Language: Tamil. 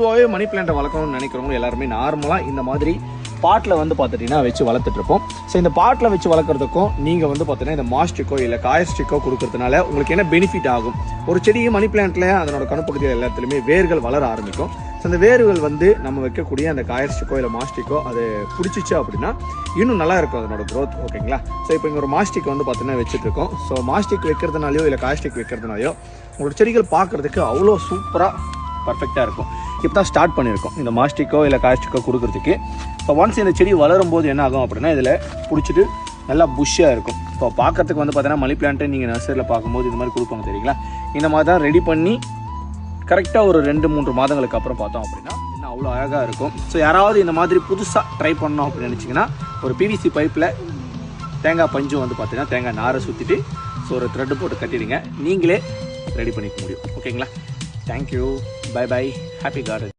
பொதுவாகவே மணி பிளான்ட்டை வளர்க்கணும்னு நினைக்கிறவங்க எல்லாருமே நார்மலாக இந்த மாதிரி பாட்டில் வந்து பார்த்துட்டிங்கன்னா வச்சு வளர்த்துட்ருப்போம். ஸோ இந்த பாட்டில் வச்சு வளர்க்குறதுக்கும் நீங்கள் வந்து பார்த்தீங்கன்னா இந்த மாஸ்டிக்கோ இல்லை காயஸ்டிக்கோ கொடுக்கறதுனால உங்களுக்கு என்ன பெனிஃபிட் ஆகும்? ஒரு செடி மணி பிளான்ட்டில் அதனோட கணுப்பகுதியில் எல்லாத்துலேயுமே வேர்கள் வளர ஆரம்பிக்கும். ஸோ அந்த வேர்கள் வந்து நம்ம வைக்கக்கூடிய அந்த காயஸ்டிக்கோ இல்லை மாஸ்டிக்கோ அது பிடிச்சிச்சு அப்படின்னா இன்னும் நல்லா இருக்கும் அதனோட க்ரோத். ஓகேங்களா? ஸோ இப்போ இங்கே ஒரு மாஸ்டிக் வந்து பார்த்தீங்கன்னா வச்சுட்ருக்கோம். ஸோ மாஸ்டிக் வைக்கிறதுனாலையோ இல்லை காயஸ்டிக் வைக்கிறதுனாலையோ உங்களோட செடிகள் பார்க்குறதுக்கு அவ்வளோ சூப்பராக பர்ஃபெக்டாக இருக்கும். இப்போ தான் ஸ்டார்ட் பண்ணியிருக்கோம் இந்த மாஸ்டிக்கோ இல்லை காயஸ்டிக்கோ கொடுக்குறதுக்கு. ஸோ ஒன்ஸ் இந்த செடி வளரும் போது என்ன ஆகும் அப்படின்னா இதில் பிடிச்சிட்டு நல்லா புஷ்ஷாக இருக்கும். ஸோ பார்க்கறதுக்கு வந்து பார்த்தீங்கன்னா மணி பிளான்ட்டை நீங்கள் நர்சரியில் பார்க்கும்போது இந்த மாதிரி கொடுப்பாங்க தெரியுங்களா? இந்த மாதிரி தான் ரெடி பண்ணி கரெக்டாக ஒரு 2-3 மாதங்களுக்கு அப்புறம் பார்த்தோம் அப்படின்னா இன்னும் அவ்வளோ அழகாக இருக்கும். ஸோ யாராவது இந்த மாதிரி புதுசாக ட்ரை பண்ணோம் அப்படின்னு நினச்சிங்கன்னா ஒரு பிவிசி பைப்பில் தேங்காய் பஞ்சு வந்து பார்த்தீங்கன்னா தேங்காய் நாரை சுற்றிட்டு ஸோ ஒரு த்ரெட்டு போட்டு கட்டிடுங்க, நீங்களே ரெடி பண்ணிக்க முடியும். ஓகேங்களா? Thank you, bye bye, happy garden.